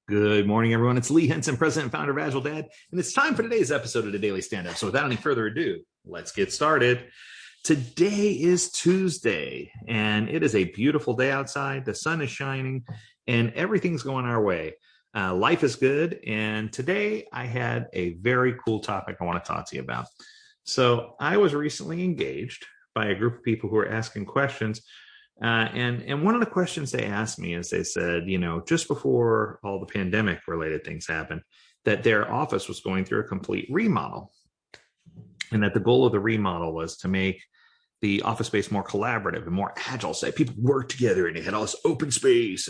Good morning, everyone. It's Lee Henson, President and Founder of AgileDad, and it's time for today's episode of the Daily Stand-Up. So without any further ado, let's get started. Today is Tuesday, and it is a beautiful day outside. The sun is shining, and everything's going our way. Life is good, and today I had a very cool topic I want to talk to you about. So I was recently engaged by a group of people who were asking questions. And one of the questions they asked me is they said, just before all the pandemic related things happened, that their office was going through a complete remodel. And that the goal of the remodel was to make the office space more collaborative and more agile, so that people work together and they had all this open space.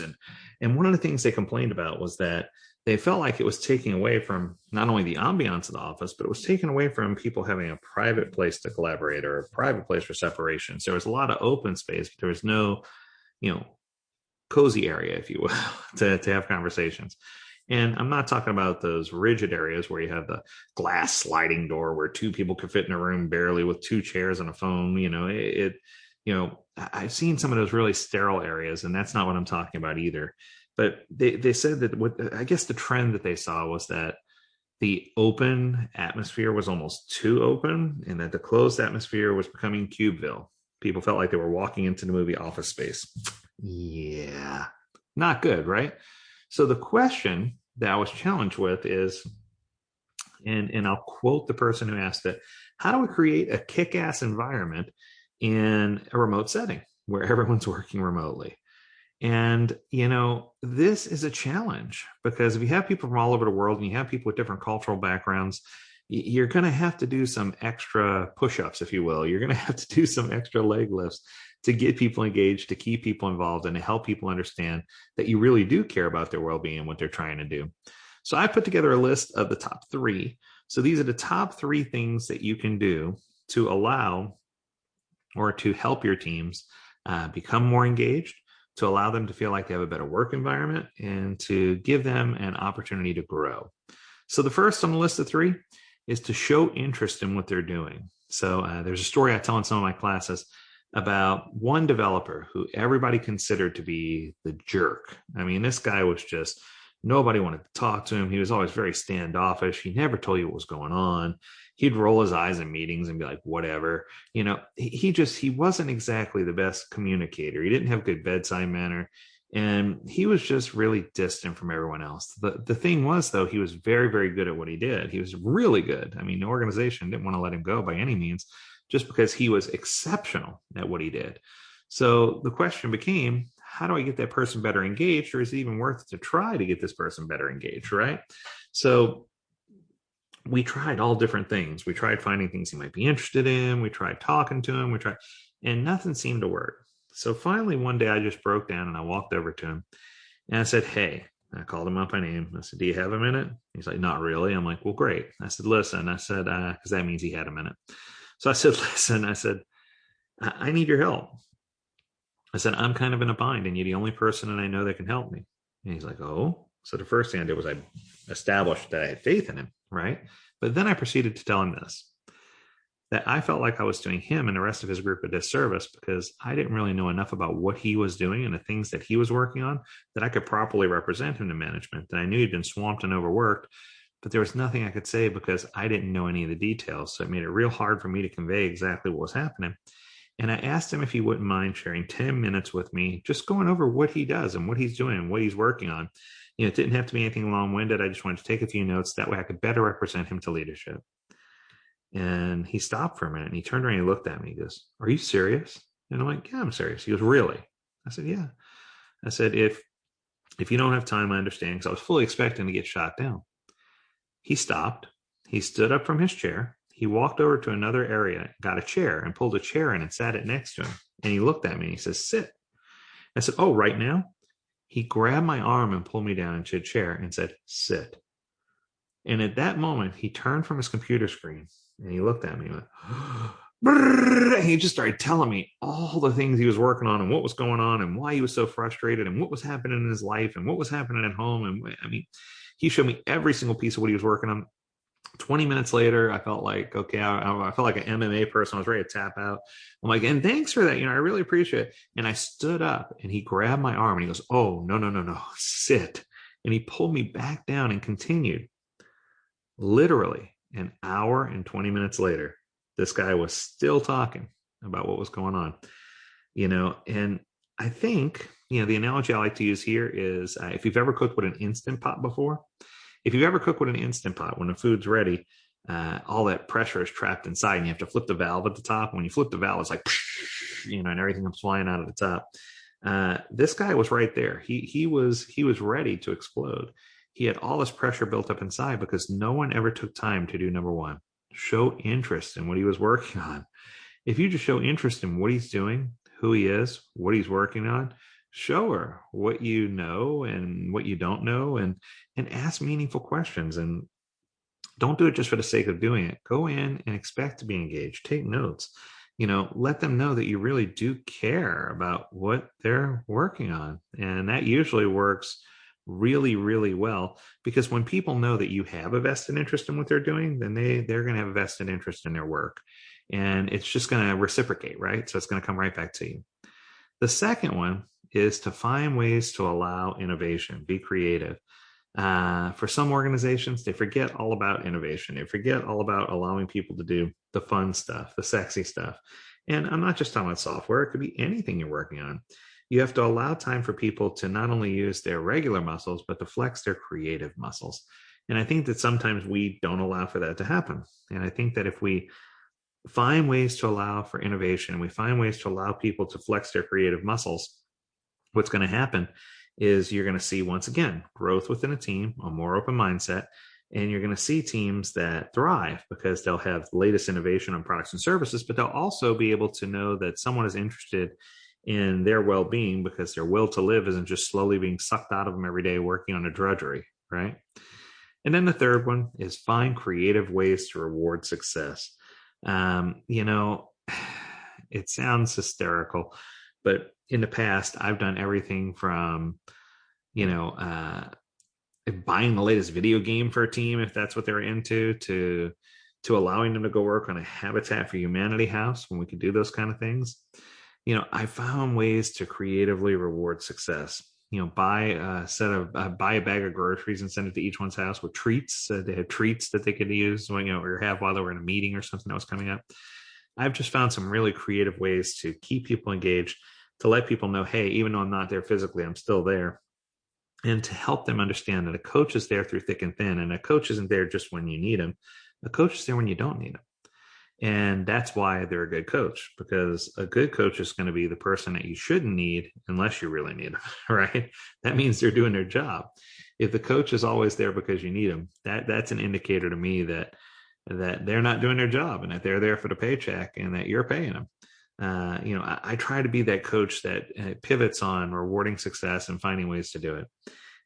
And one of the things they complained about was that they felt like it was taking away from not only the ambiance of the office, but it was taken away from people having a private place to collaborate or a private place for separation. So there was a lot of open space, but there was no, cozy area, if you will, to have conversations. And I'm not talking about those rigid areas where you have the glass sliding door where two people could fit in a room barely with two chairs and a phone. I've seen some of those really sterile areas, and that's not what I'm talking about either. But they said that I guess the trend that they saw was that the open atmosphere was almost too open, and that the closed atmosphere was becoming Cubeville. People felt like they were walking into the movie Office Space. Yeah, not good, right? So the question that I was challenged with is, and I'll quote the person who asked it, how do we create a kick-ass environment in a remote setting where everyone's working remotely? And, this is a challenge because if you have people from all over the world and you have people with different cultural backgrounds, you're going to have to do some extra push-ups, if you will. You're going to have to do some extra leg lifts to get people engaged, to keep people involved, and to help people understand that you really do care about their well-being and what they're trying to do. So I put together a list of the top 3. So these are the top 3 things that you can do to allow or to help your teams become more engaged, to allow them to feel like they have a better work environment, and to give them an opportunity to grow. So the first on the list of 3 is to show interest in what they're doing. So there's a story I tell in some of my classes about one developer who everybody considered to be the jerk. I mean, this guy was just, nobody wanted to talk to him. He was always very standoffish. He never told you what was going on. He'd roll his eyes in meetings and be like, whatever. He wasn't exactly the best communicator. He didn't have good bedside manner. And he was just really distant from everyone else. The thing was, though, he was very, very good at what he did. He was really good. I mean, the organization didn't want to let him go by any means, just because he was exceptional at what he did. So the question became, how do I get that person better engaged? Or is it even worth it to try to get this person better engaged, right? So we tried all different things. We tried finding things he might be interested in. We tried talking to him. And nothing seemed to work. So finally, one day I just broke down and I walked over to him and I said, hey, I called him up by name. I said, do you have a minute? He's like, not really. I'm like, well, great. I said, listen, because that means he had a minute. So I said, listen, I need your help. I said, I'm kind of in a bind and you're the only person that I know that can help me. And he's like, oh. So the first thing I did was I established that I had faith in him, right? But then I proceeded to tell him this, that I felt like I was doing him and the rest of his group a disservice because I didn't really know enough about what he was doing and the things that he was working on that I could properly represent him to management. And I knew he'd been swamped and overworked, but there was nothing I could say because I didn't know any of the details. So it made it real hard for me to convey exactly what was happening. And I asked him if he wouldn't mind sharing 10 minutes with me, just going over what he does and what he's doing and what he's working on. It didn't have to be anything long-winded. I just wanted to take a few notes. That way I could better represent him to leadership. And he stopped for a minute and he turned around and he looked at me. He goes, are you serious? And I'm like, yeah, I'm serious. He goes, really? I said, yeah. I said, if you don't have time, I understand, because I was fully expecting to get shot down. He stopped. He stood up from his chair. He walked over to another area, got a chair and pulled a chair in and sat it next to him. And he looked at me and he says, sit. I said, oh, right now? He grabbed my arm and pulled me down into a chair and said, sit. And at that moment, he turned from his computer screen and he looked at me and went, and he just started telling me all the things he was working on and what was going on and why he was so frustrated and what was happening in his life and what was happening at home. And I mean, he showed me every single piece of what he was working on. 20 minutes later, I felt like, okay, I felt like an MMA person. I was ready to tap out. I'm like, and thanks for that. I really appreciate it. And I stood up and he grabbed my arm and he goes, oh, no, sit. And he pulled me back down and continued. Literally an hour and 20 minutes later, this guy was still talking about what was going on, and I think, the analogy I like to use here is if you've ever cooked with an Instant Pot before, if you've ever cooked with an Instant Pot, when the food's ready, all that pressure is trapped inside and you have to flip the valve at the top. And when you flip the valve, it's like, and everything comes flying out of the top. This guy was right there. He was ready to explode. He had all this pressure built up inside because no one ever took time to do number one, show interest in what he was working on. If you just show interest in what he's doing, who he is, what he's working on, show her what you know and what you don't know, and ask meaningful questions. And don't do it just for the sake of doing it. Go in and expect to be engaged. Take notes. Let them know that you really do care about what they're working on. And that usually works really, really well, because when people know that you have a vested interest in what they're doing, then they're going to have a vested interest in their work. And it's just going to reciprocate, right? So it's going to come right back to you. The second one is to find ways to allow innovation, be creative. For some organizations, they forget all about innovation. They forget all about allowing people to do the fun stuff, the sexy stuff. And I'm not just talking about software. It could be anything you're working on. You have to allow time for people to not only use their regular muscles, but to flex their creative muscles. And I think that sometimes we don't allow for that to happen. And I think that if we find ways to allow for innovation, we find ways to allow people to flex their creative muscles, what's going to happen is you're going to see, once again, growth within a team, a more open mindset, and you're going to see teams that thrive because they'll have the latest innovation on products and services, but they'll also be able to know that someone is interested in their well-being because their will to live isn't just slowly being sucked out of them every day working on a drudgery, right? And then the third one is find creative ways to reward success. It sounds hysterical, but in the past, I've done everything from, buying the latest video game for a team, if that's what they're into, to allowing them to go work on a Habitat for Humanity house when we could do those kind of things. I found ways to creatively reward success. Buy a bag of groceries and send it to each one's house with treats. They had treats that they could use or have while they were in a meeting or something that was coming up. I've just found some really creative ways to keep people engaged, to let people know, hey, even though I'm not there physically, I'm still there. And to help them understand that a coach is there through thick and thin, and a coach isn't there just when you need him. A coach is there when you don't need him. And that's why they're a good coach, because a good coach is going to be the person that you shouldn't need unless you really need them, right? That means they're doing their job. If the coach is always there because you need them, that's an indicator to me that they're not doing their job and that they're there for the paycheck and that you're paying them. I try to be that coach that pivots on rewarding success and finding ways to do it.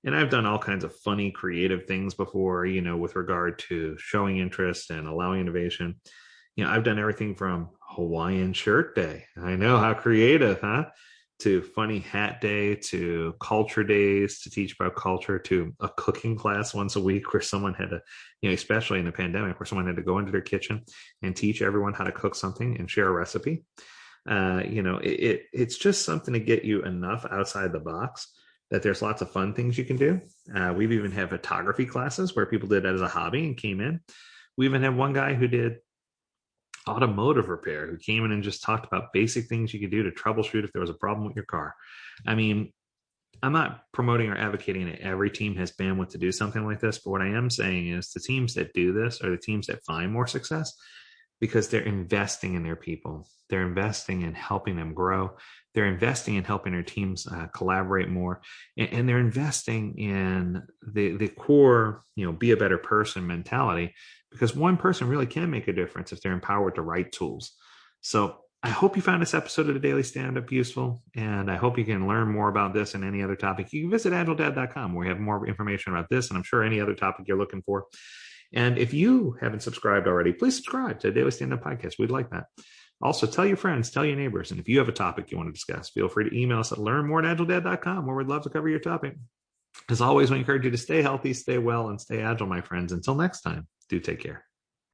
And I've done all kinds of funny, creative things before, with regard to showing interest and allowing innovation. I've done everything from Hawaiian shirt day. I know, how creative, huh? To funny hat day, to culture days to teach about culture, to a cooking class once a week where someone had to, especially in the pandemic, where someone had to go into their kitchen and teach everyone how to cook something and share a recipe. It's just something to get you enough outside the box that there's lots of fun things you can do. We've even had photography classes where people did that as a hobby and came in. We even had one guy who did automotive repair, who came in and just talked about basic things you could do to troubleshoot if there was a problem with your car. I mean, I'm not promoting or advocating that every team has bandwidth to do something like this, but what I am saying is the teams that do this are the teams that find more success because they're investing in their people. They're investing in helping them grow. They're investing in helping their teams collaborate more. And they're investing in the core, be a better person mentality, because one person really can make a difference if they're empowered with the right tools. So I hope you found this episode of the Daily Stand-Up useful, and I hope you can learn more about this and any other topic. You can visit agiledad.com where we have more information about this, and I'm sure any other topic you're looking for. And if you haven't subscribed already, please subscribe to the Daily Stand-Up Podcast. We'd like that. Also, tell your friends, tell your neighbors, and if you have a topic you want to discuss, feel free to email us at learnmore@agiledad.com, where we'd love to cover your topic. As always, we encourage you to stay healthy, stay well, and stay agile, my friends. Until next time, do take care.